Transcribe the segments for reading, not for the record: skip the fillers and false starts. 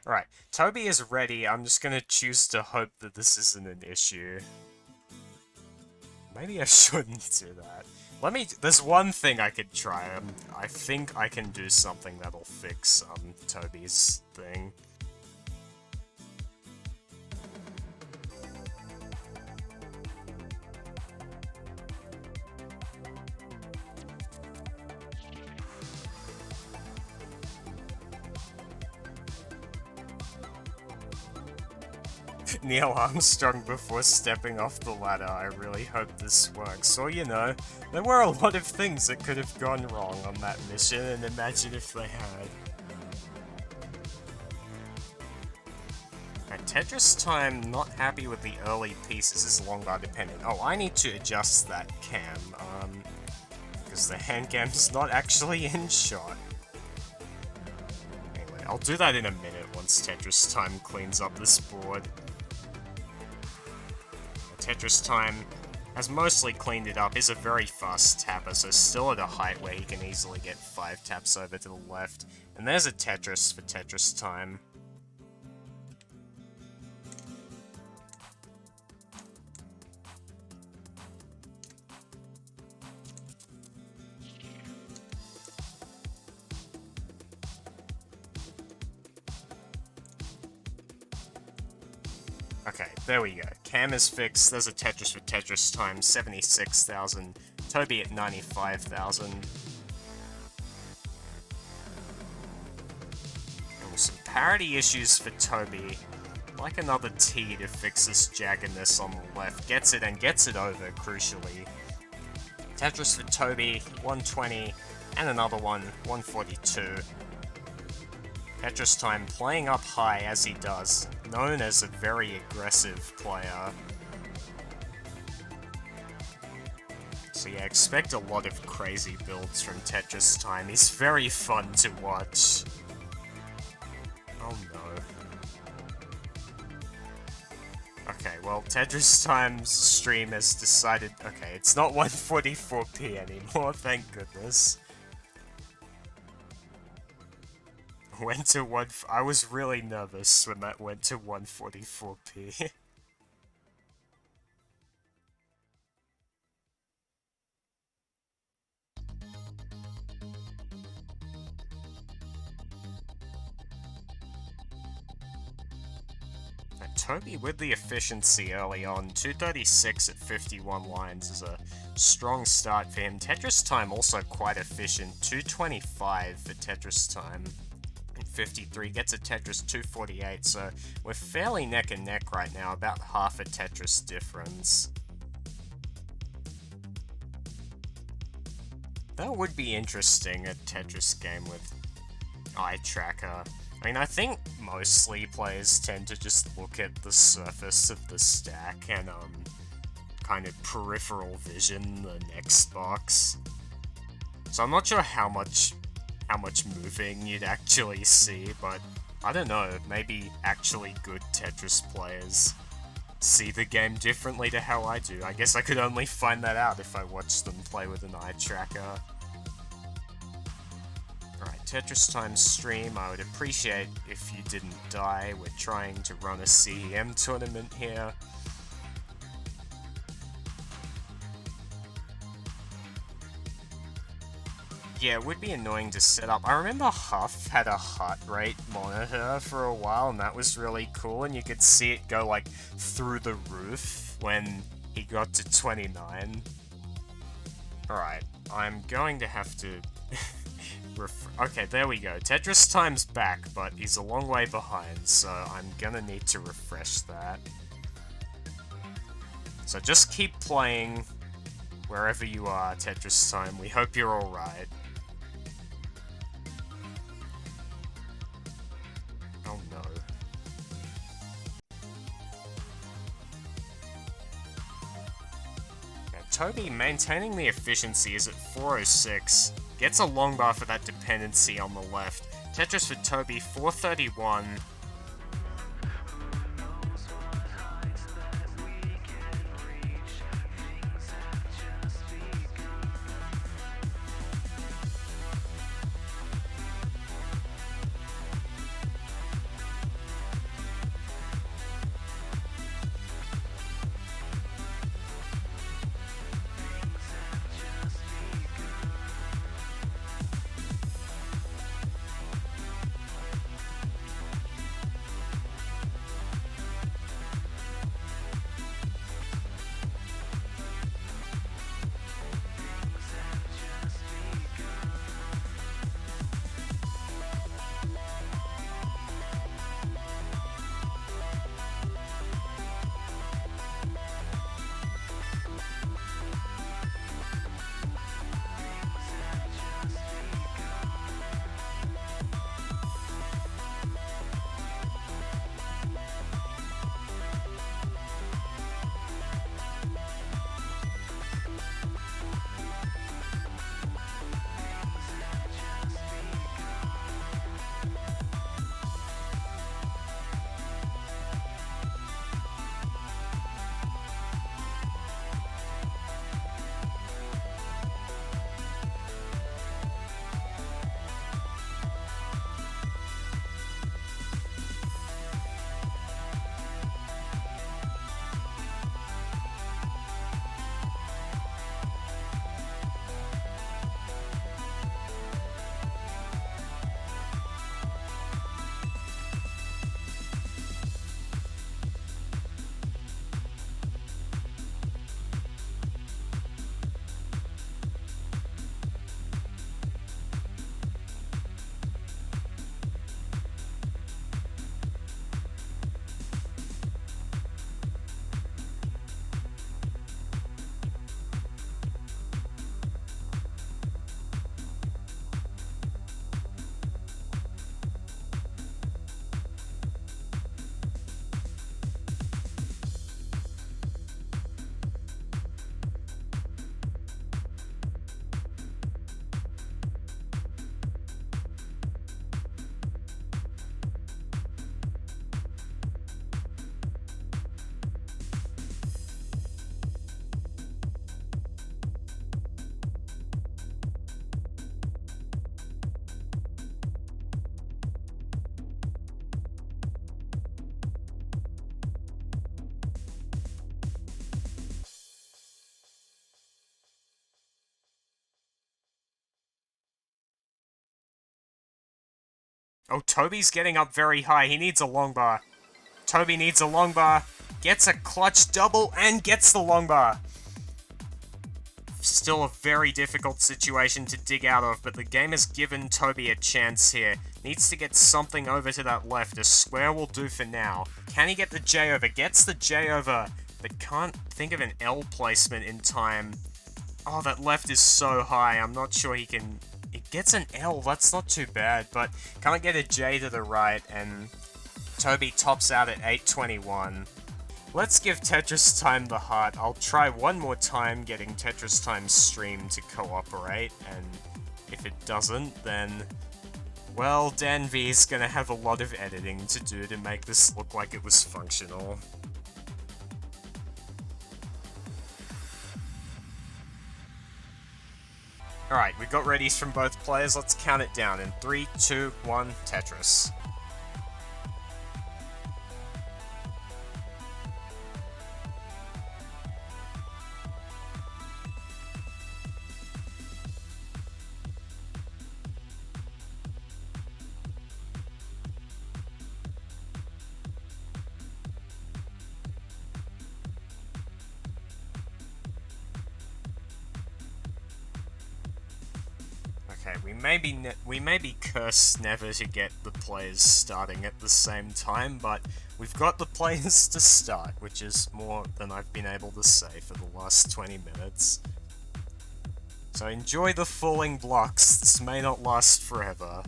Alright, Toby is ready. I'm just gonna choose to hope that this isn't an issue. Maybe I shouldn't do that. There's one thing I could try. I think I can do something that'll fix, Toby's thing. Neil Armstrong before stepping off the ladder. I really hope this works. Or, you know, there were a lot of things that could have gone wrong on that mission, and imagine if they had. At TetrisTime, not happy with the early pieces, is long bar dependent. Oh, I need to adjust that cam, because the hand cam's not actually in shot. Anyway, I'll do that in a minute once TetrisTime cleans up this board. TetrisTime has mostly cleaned it up, is a very fast tapper, so still at a height where he can easily get 5 taps over to the left. And there's a Tetris for TetrisTime. Okay, there we go. Cam is fixed, there's a Tetris for TetrisTime, 76,000. Toby at 95,000. Some parity issues for Toby. Like another T to fix this jaggedness on the left. Gets it and gets it over, crucially. Tetris for Toby, 120, and another one, 142. TetrisTime playing up high as he does, known as a very aggressive player. So yeah, expect a lot of crazy builds from TetrisTime. He's very fun to watch. Oh no. Okay, well, TetrisTime's stream has decided... Okay, it's not 144p anymore, thank goodness. Went to I was really nervous when that went to 144p. Toby with the efficiency early on, 236 at 51 lines is a strong start for him. TetrisTime also quite efficient, 225 for TetrisTime. 53 gets a Tetris 248, so we're fairly neck and neck right now, about half a Tetris difference. That would be interesting, a Tetris game with eye tracker. I mean, I think mostly players tend to just look at the surface of the stack and kind of peripheral vision the next box. So I'm not sure how much moving you'd actually see, but I don't know, maybe actually good Tetris players see the game differently to how I do. I guess I could only find that out if I watched them play with an eye tracker. Alright, TetrisTime stream, I would appreciate if you didn't die. We're trying to run a CEM tournament here. Yeah, it would be annoying to set up. I remember Huff had a heart rate monitor for a while, and that was really cool, and you could see it go, like, through the roof when he got to 29. Alright, I'm going to have to... Okay, there we go. TetrisTime's back, but he's a long way behind, so I'm gonna need to refresh that. So just keep playing wherever you are, TetrisTime. We hope you're alright. Oh no. Now, Toby maintaining the efficiency is at 406. Gets a long bar for that dependency on the left. Tetris for Toby, 431. Oh, Toby's getting up very high. He needs a long bar. Toby needs a long bar. Gets a clutch double and gets the long bar. Still a very difficult situation to dig out of, but the game has given Toby a chance here. Needs to get something over to that left. A square will do for now. Can he get the J over? Gets the J over, but can't think of an L placement in time. Oh, that left is so high. I'm not sure he can... It gets an L. That's not too bad, but can't get a J to the right, and Toby tops out at 821. Let's give TetrisTime the heart. I'll try one more time getting TetrisTime stream to cooperate, and if it doesn't, then... well, Dan V's gonna have a lot of editing to do to make this look like it was functional. Alright, we got readies from both players. Let's count it down in 3, 2, 1, Tetris. Okay, we may be cursed never to get the players starting at the same time, but we've got the players to start, which is more than I've been able to say for the last 20 minutes. So enjoy the falling blocks. This may not last forever.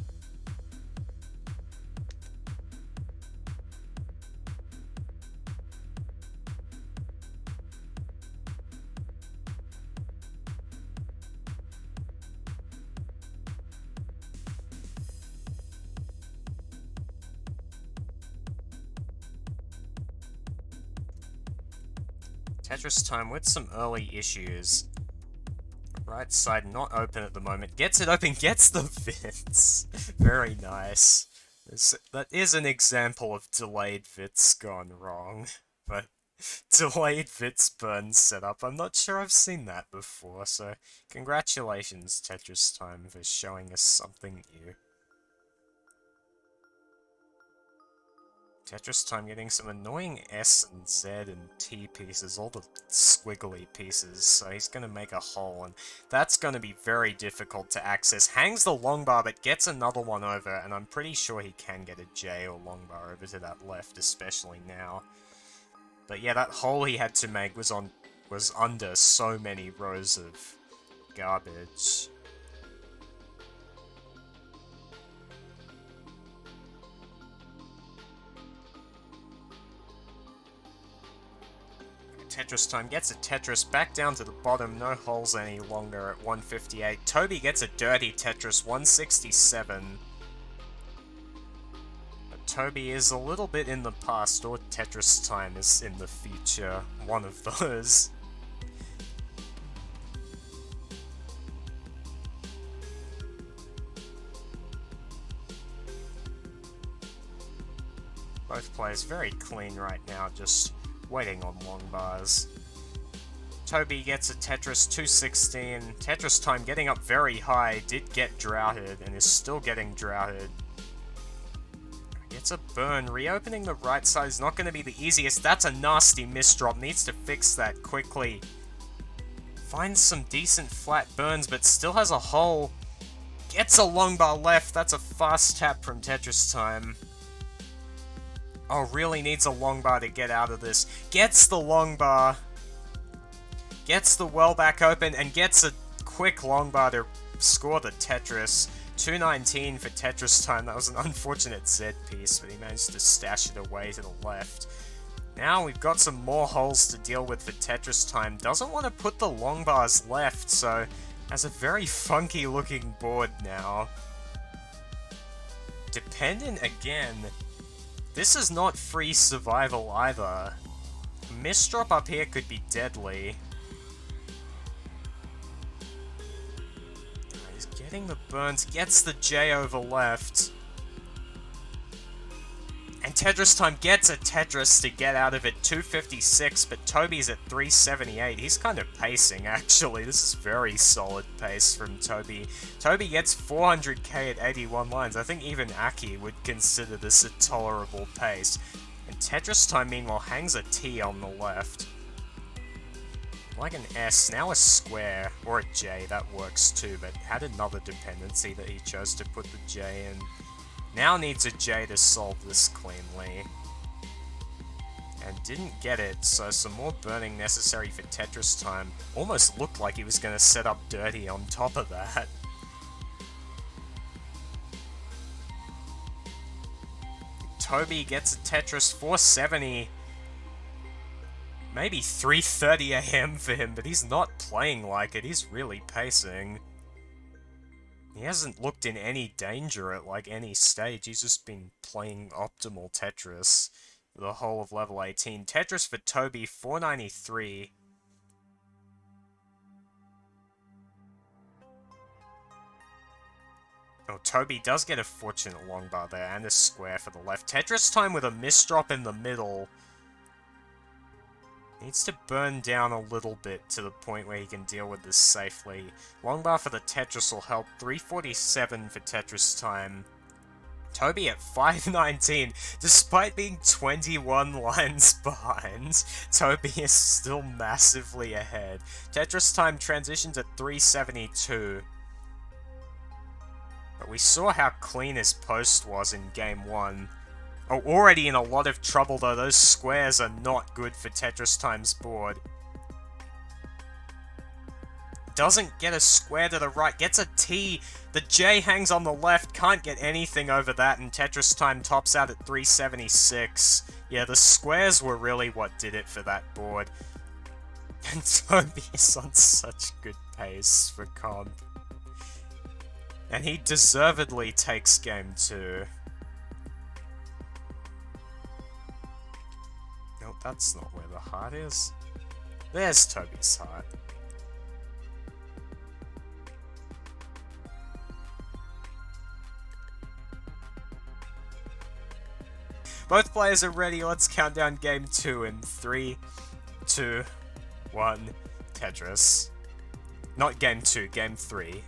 TetrisTime with some early issues. Right side not open at the moment. Gets it open, gets the Vits. Very nice. That is an example of delayed Vits gone wrong. But delayed Vits burn setup, I'm not sure I've seen that before, so congratulations TetrisTime for showing us something new. TetrisTime getting some annoying S and Z and T pieces, all the squiggly pieces, so he's going to make a hole, and that's going to be very difficult to access. Hangs the long bar, but gets another one over, and I'm pretty sure he can get a J or long bar over to that left, especially now. But yeah, that hole he had to make was under so many rows of garbage. TetrisTime gets a Tetris back down to the bottom, no holes any longer at 158. Toby gets a dirty Tetris, 167. But Toby is a little bit in the past, or TetrisTime is in the future, one of those. Both players very clean right now, just waiting on long bars. Toby gets a Tetris 216. TetrisTime getting up very high, did get droughted and is still getting droughted. Gets a burn. Reopening the right side is not going to be the easiest. That's a nasty misdrop. Needs to fix that quickly. Finds some decent flat burns, but still has a hole. Gets a long bar left. That's a fast tap from TetrisTime. Oh, really needs a long bar to get out of this. Gets the long bar. Gets the well back open and gets a quick long bar to score the Tetris. 219 for TetrisTime. That was an unfortunate Z piece, but he managed to stash it away to the left. Now we've got some more holes to deal with for TetrisTime. Doesn't want to put the long bars left, so has a very funky looking board now. Dependent again. This is not free survival either. A misdrop up here could be deadly. He's getting the burns, gets the J over left. And TetrisTime gets a Tetris to get out of it, 256, but Toby's at 378. He's kind of pacing, actually. This is very solid pace from Toby. Toby gets 400k at 81 lines. I think even Aki would consider this a tolerable pace. And TetrisTime, meanwhile, hangs a T on the left. Like an S, now a square, or a J, that works too, but had another dependency that he chose to put the J in. Now needs a J to solve this cleanly. And didn't get it, so some more burning necessary for TetrisTime. Almost looked like he was going to set up dirty on top of that. Toby gets a Tetris, 470. Maybe 3:30 AM for him, but he's not playing like it, he's really pacing. He hasn't looked in any danger at, like, any stage. He's just been playing optimal Tetris for the whole of level 18. Tetris for Toby, 493. Oh, Toby does get a fortunate long bar there, and a square for the left. TetrisTime with a misdrop in the middle. Needs to burn down a little bit to the point where he can deal with this safely. Long bar for the Tetris will help. 347 for TetrisTime. Toby at 519. Despite being 21 lines behind, Toby is still massively ahead. TetrisTime transitions at 372. But we saw how clean his post was in Game 1. Oh, already in a lot of trouble though, those squares are not good for TetrisTime's board. Doesn't get a square to the right, gets a T, the J hangs on the left, can't get anything over that, and TetrisTime tops out at 376. Yeah, the squares were really what did it for that board. And Toby is on such good pace for comp. And he deservedly takes Game 2. Nope, that's not where the heart is. There's Toby's heart. Both players are ready, let's count down Game 2 in 3, 2, 1, Tetris. Not Game 2, Game 3.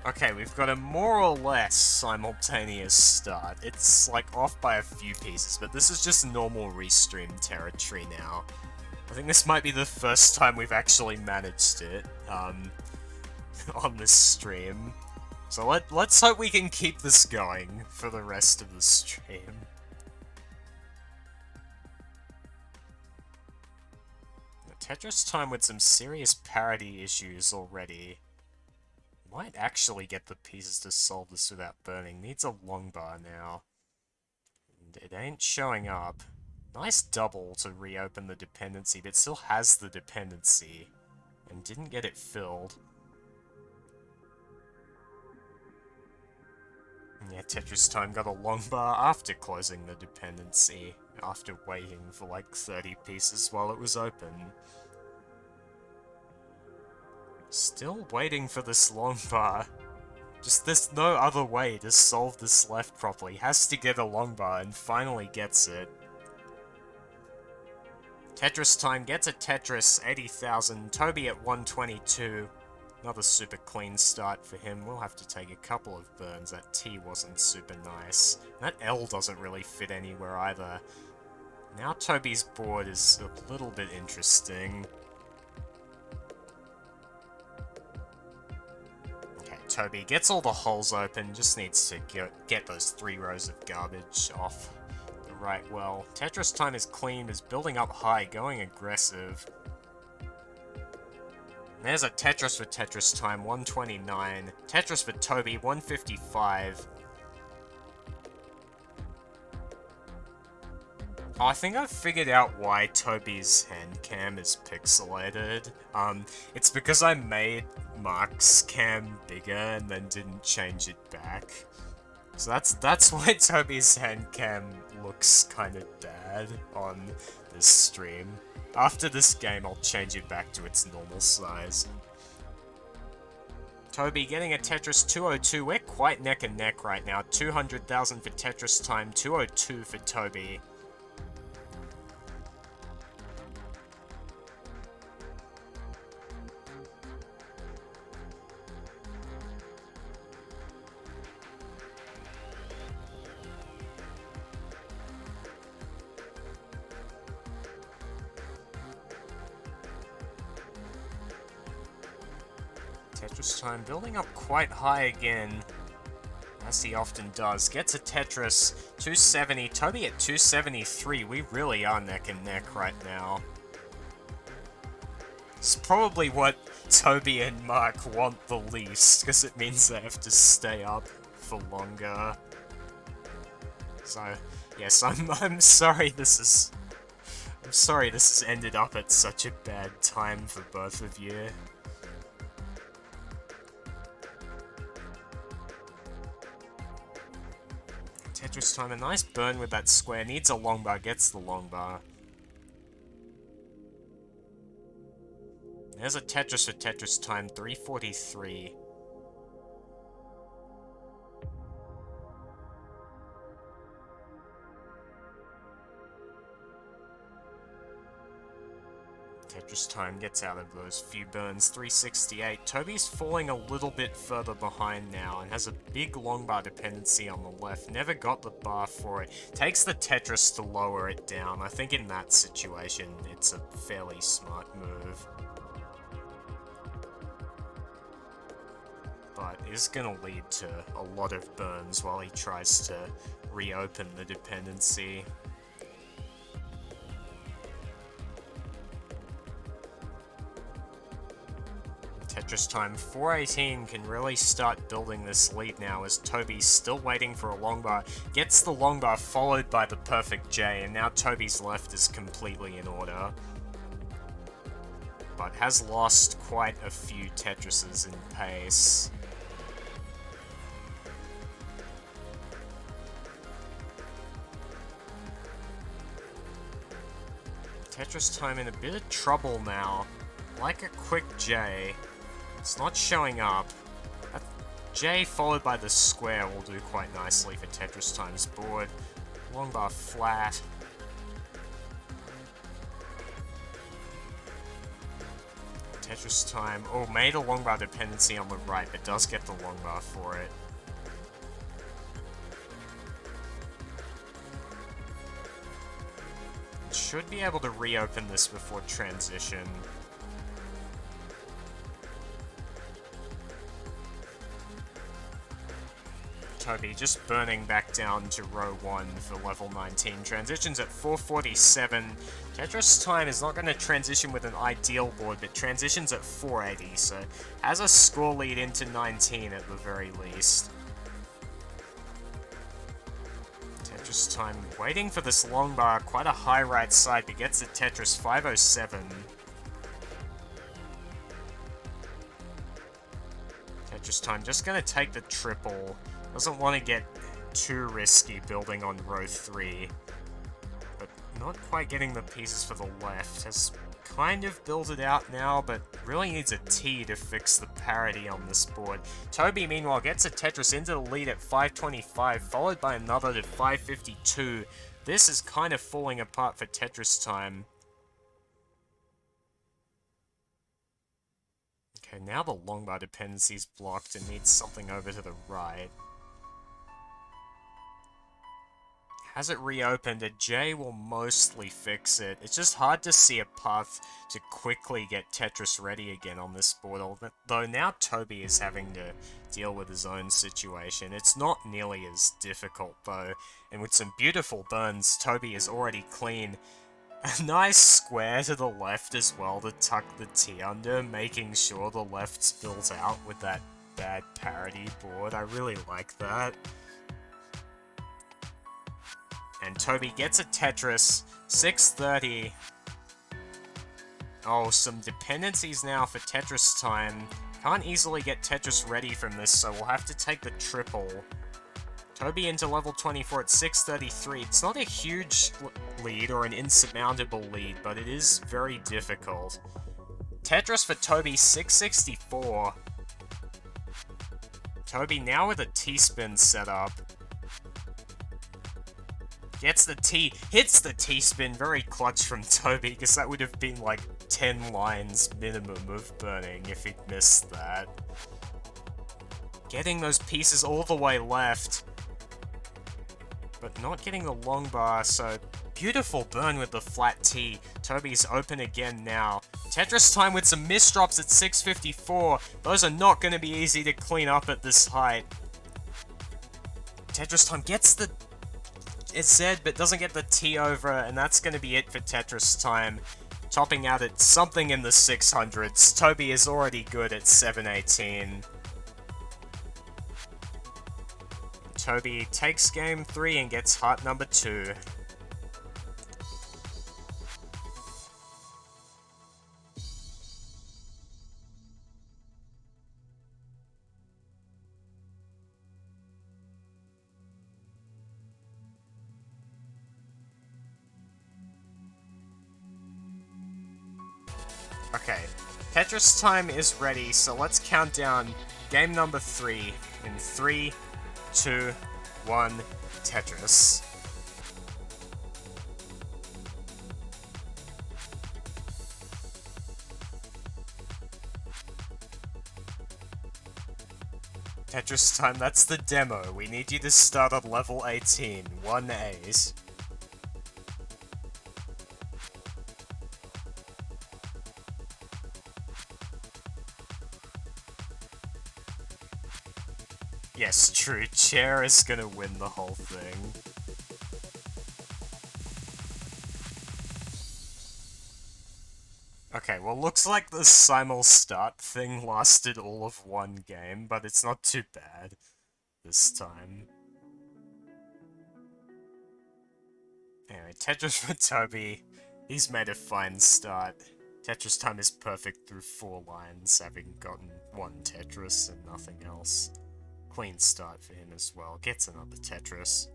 Okay, we've got a more or less simultaneous start. It's, like, off by a few pieces, but this is just normal restream territory now. I think this might be the first time we've actually managed it, on this stream. So let's hope we can keep this going for the rest of the stream. TetrisTime with some serious parity issues already. Might actually get the pieces to solve this without burning. Needs a long bar now. And it ain't showing up. Nice double to reopen the dependency, but still has the dependency. And didn't get it filled. And yeah, TetrisTime got a long bar after closing the dependency. After waiting for like 30 pieces while it was open. Still waiting for this long bar. Just there's no other way to solve this left properly. Has to get a long bar and finally gets it. TetrisTime gets a Tetris, 80,000. Toby at 122. Another super clean start for him. We'll have to take a couple of burns. That T wasn't super nice. That L doesn't really fit anywhere either. Now Toby's board is a little bit interesting. Toby gets all the holes open, just needs to get those 3 rows of garbage off the right well. TetrisTime is clean, is building up high, going aggressive. And there's a Tetris for TetrisTime, 129. Tetris for Toby, 155. Oh, I think I've figured out why Toby's hand cam is pixelated. It's because I made Mark's cam bigger and then didn't change it back. So that's why Toby's hand cam looks kind of bad on this stream. After this game, I'll change it back to its normal size. Toby getting a Tetris 202. We're quite neck and neck right now. 200,000 for TetrisTime, 202 for Toby. TetrisTime building up quite high again, as he often does. Gets a Tetris, 270, Toby at 273. We really are neck and neck right now. It's probably what Toby and Mark want the least, because it means they have to stay up for longer. So, yes, I'm sorry this is... I'm sorry this has ended up at such a bad time for both of you. TetrisTime, a nice burn with that square. Needs a long bar, gets the long bar. There's a Tetris for TetrisTime, 343. TetrisTime gets out of those few burns, 368. Toby's falling a little bit further behind now and has a big long bar dependency on the left. Never got the bar for it. Takes the Tetris to lower it down. I think in that situation, it's a fairly smart move. But is going to lead to a lot of burns while he tries to reopen the dependency. TetrisTime, 418 can really start building this lead now as Toby's still waiting for a long bar. Gets the long bar followed by the perfect J, and now Toby's left is completely in order. But has lost quite a few Tetrises in pace. TetrisTime in a bit of trouble now. Like a quick J. It's not showing up. That J followed by the square will do quite nicely for TetrisTime's board. Long bar flat. TetrisTime, oh, made a long bar dependency on the right, but does get the long bar for it. Should be able to reopen this before transition. Toby just burning back down to row 1 for level 19. Transitions at 447. TetrisTime is not going to transition with an ideal board, but transitions at 480, so has a score lead into 19 at the very least. TetrisTime waiting for this long bar, quite a high right side, but gets the Tetris, 507. TetrisTime just going to take the triple. Doesn't want to get too risky building on row 3. But not quite getting the pieces for the left. Has kind of built it out now, but really needs a T to fix the parity on this board. Toby, meanwhile, gets a Tetris into the lead at 525, followed by another at 552. This is kind of falling apart for TetrisTime. Okay, now the long bar dependency is blocked and needs something over to the right. Has it reopened, a J will mostly fix it. It's just hard to see a path to quickly get Tetris ready again on this board, although now Toby is having to deal with his own situation. It's not nearly as difficult though, and with some beautiful burns, Toby is already clean. A nice square to the left as well to tuck the T under, making sure the left's built out with that bad parity board. I really like that. And Toby gets a Tetris. 630. Oh, some dependencies now for Tetris time. Can't easily get Tetris ready from this, so we'll have to take the triple. Toby into level 24 at 633. It's not a huge lead or an insurmountable lead, but it is very difficult. Tetris for Toby, 664. Toby now with a T-spin setup. Gets the T, hits the T-spin, very clutch from Toby, because that would have been like 10 lines minimum of burning if he'd missed that. Getting those pieces all the way left, but not getting the long bar, so beautiful burn with the flat T. Toby's open again now. Tetris time with some misdrops at 654. Those are not going to be easy to clean up at this height. Tetris time gets the Z, but doesn't get the T over, and that's going to be it for Tetris time. Topping out at something in the 600s. Toby is already good at 718. Toby takes game 3 and gets heart number 2. Okay, Tetris time is ready, so let's count down game number 3 in 3, 2, 1, Tetris. Tetris time, that's the demo. We need you to start at level 18, 1As. Yes, true, Chair is gonna win the whole thing. Okay, well, looks like the simul start thing lasted all of one game, but it's not too bad this time. Anyway, Tetris for Toby. He's made a fine start. Tetris time is perfect through 4 lines, having gotten 1 Tetris and nothing else. Clean start for him as well. Gets another Tetris.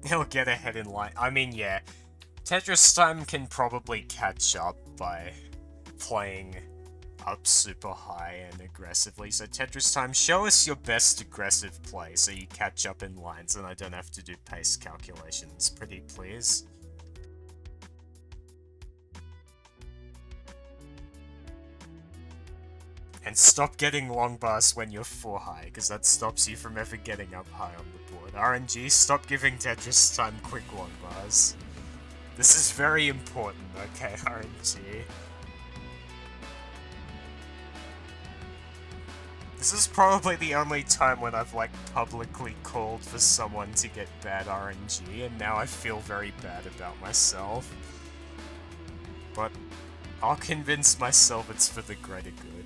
He'll get ahead in line. I mean, yeah. Tetris time can probably catch up by playing up super high and aggressively. So Tetris time, show us your best aggressive play so you catch up in lines and I don't have to do pace calculations. Pretty please. And stop getting long bars when you're 4 high, because that stops you from ever getting up high on the board. RNG, stop giving Tetris time quick long bars. This is very important, okay, RNG. This is probably the only time when I've, like, publicly called for someone to get bad RNG, and now I feel very bad about myself. But I'll convince myself it's for the greater good.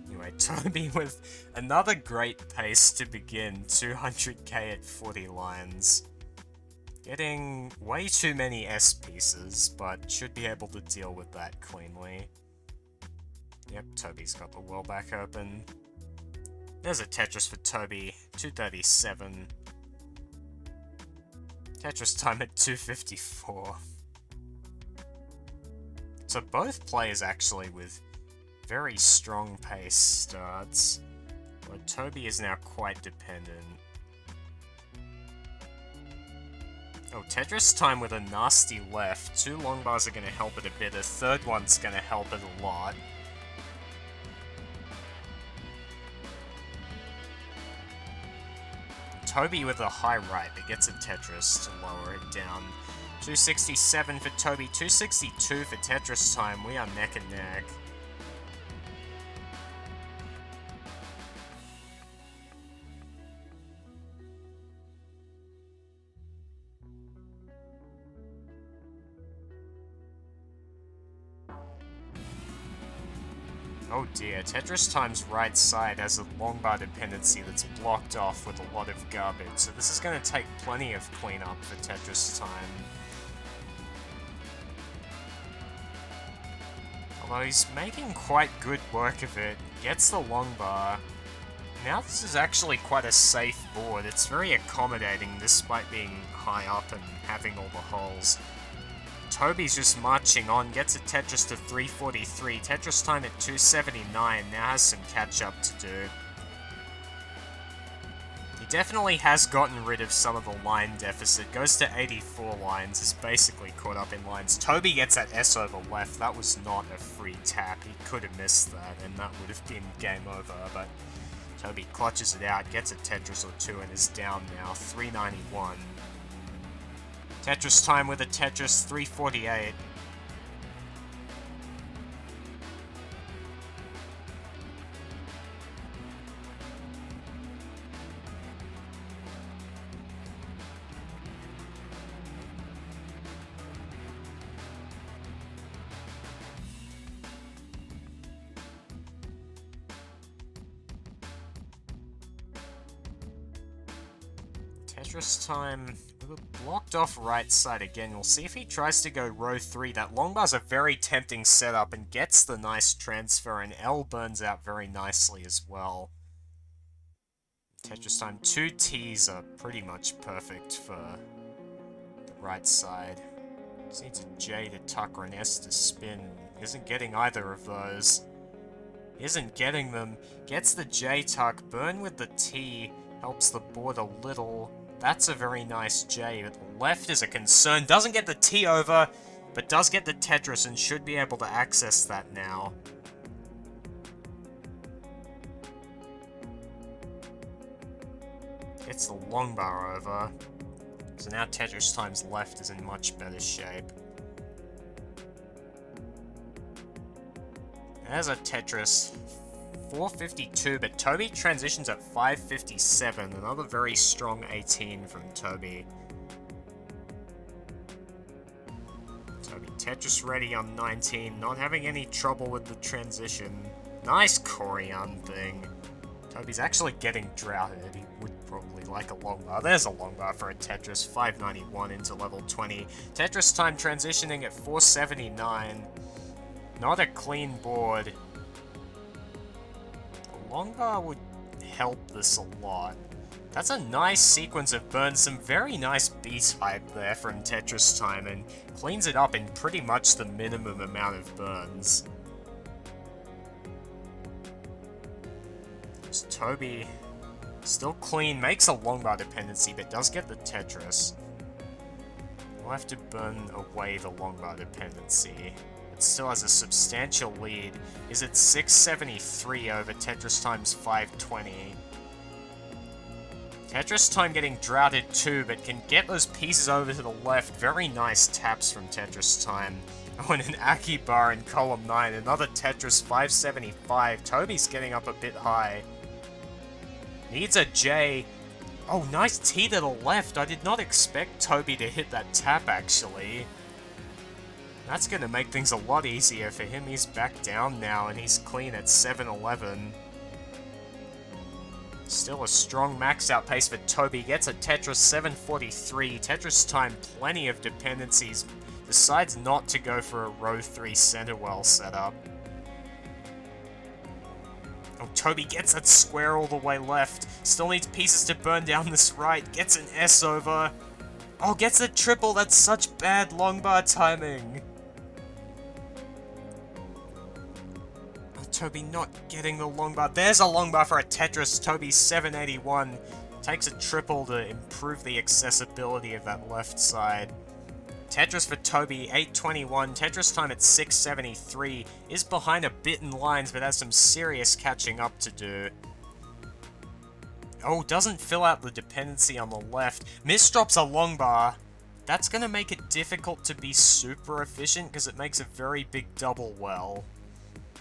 Anyway, Toby with another great pace to begin, 200k at 40 lines. Getting way too many S pieces, but should be able to deal with that cleanly. Yep, Toby's got the well back open. There's a Tetris for Toby, 237. Tetris time at 254. So both players actually with very strong pace starts, but Toby is now quite dependent. Oh, Tetris time with a nasty left. 2 long bars are going to help it a bit, a third one's going to help it a lot. Toby with a high right that gets a Tetris to lower it down. 267 for Toby, 262 for Tetris time. We are neck and neck. Oh dear, TetrisTime's right side has a long bar dependency that's blocked off with a lot of garbage, so this is going to take plenty of cleanup for TetrisTime. Although he's making quite good work of it, gets the long bar. Now this is actually quite a safe board, it's very accommodating despite being high up and having all the holes. Toby's just marching on, gets a Tetris to 343, TetrisTime at 279, now has some catch-up to do. He definitely has gotten rid of some of the line deficit, goes to 84 lines, is basically caught up in lines. Toby gets that S over left, that was not a free tap, he could have missed that, and that would have been game over, but Toby clutches it out, gets a Tetris or two, and is down now, 391. TetrisTime with a Tetris, 348. TetrisTime with a blocked off right side again. We'll see if he tries to go row 3. That long bar's a very tempting setup and gets the nice transfer, and L burns out very nicely as well. TetrisTime 2 T's are pretty much perfect for the right side. Just needs a J to tuck or an S to spin. Isn't getting either of those. Isn't getting them. Gets the J tuck. Burn with the T helps the board a little. That's a very nice J, but the left is a concern. Doesn't get the T over, but does get the Tetris and should be able to access that now. Gets the long bar over. So now TetrisTime's left is in much better shape. There's a Tetris. 452, but Toby transitions at 557. Another very strong 18 from Toby. Toby Tetris ready on 19, not having any trouble with the transition. Nice Corian thing. Toby's actually getting droughted. He would probably like a long bar. There's a long bar for a Tetris. 591 into level 20. TetrisTime transitioning at 479. Not a clean board. Long bar would help this a lot. That's a nice sequence of burns, some very nice beat hype there from TetrisTime, and cleans it up in pretty much the minimum amount of burns. Just Toby, still clean, makes a long bar dependency, but does get the Tetris. We'll have to burn away the long bar dependency. Still has a substantial lead, is at 673 over TetrisTime's 520. TetrisTime getting droughted too, but can get those pieces over to the left. Very nice taps from TetrisTime. Oh, and an Aki bar in column 9, another Tetris 575. Toby's getting up a bit high. Needs a J. Oh, nice T to the left. I did not expect Toby to hit that tap, actually. That's going to make things a lot easier for him. He's back down now, and he's clean at 711. Still a strong max out pace for Toby. Gets a Tetris 743. TetrisTime, plenty of dependencies. Decides not to go for a row 3 center well setup. Oh, Toby gets that square all the way left. Still needs pieces to burn down this right. Gets an S over. Oh, gets a triple. That's such bad long bar timing. Toby not getting the long bar. There's a long bar for a Tetris. Toby 781. Takes a triple to improve the accessibility of that left side. Tetris for Toby 821. TetrisTime at 673. Is behind a bit in lines, but has some serious catching up to do. Oh, doesn't fill out the dependency on the left. Misdrops a long bar. That's going to make it difficult to be super efficient, because it makes a very big double well.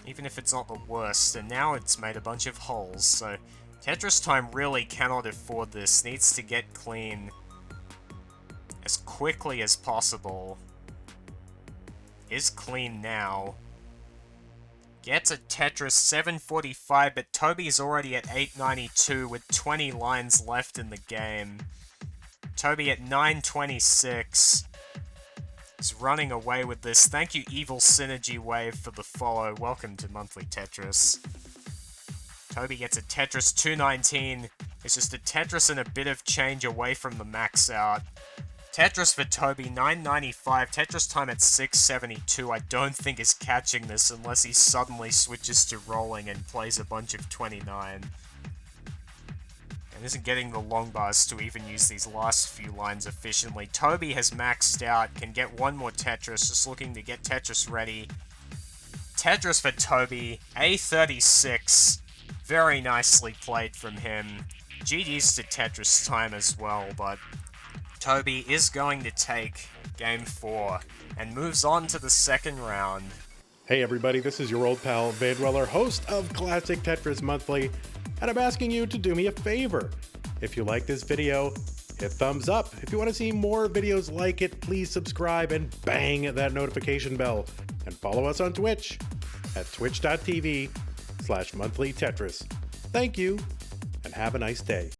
Even if it's not the worst, and now it's made a bunch of holes, so TetrisTime really cannot afford this, needs to get clean as quickly as possible. Is clean now. Gets a Tetris 745, but Toby's already at 892 with 20 lines left in the game. Toby at 926 is running away with this. Thank you, Evil Synergy Wave, for the follow. Welcome to Monthly Tetris. Toby gets a Tetris 219. It's just a Tetris and a bit of change away from the max out. Tetris for Toby, 995. TetrisTime at 672. I don't think is catching this unless he suddenly switches to rolling and plays a bunch of 29. And isn't getting the long bars to even use these last few lines efficiently. Toby has maxed out, can get one more Tetris, just looking to get Tetris ready. Tetris for Toby, A36. Very nicely played from him. GG's to TetrisTime as well, but Toby is going to take Game 4 and moves on to the second round. Hey everybody, this is your old pal vandweller, host of Classic Tetris Monthly, and I'm asking you to do me a favor. If you like this video, hit thumbs up. If you want to see more videos like it, please subscribe and bang that notification bell. And follow us on Twitch at twitch.tv/monthlytetris. Thank you, and have a nice day.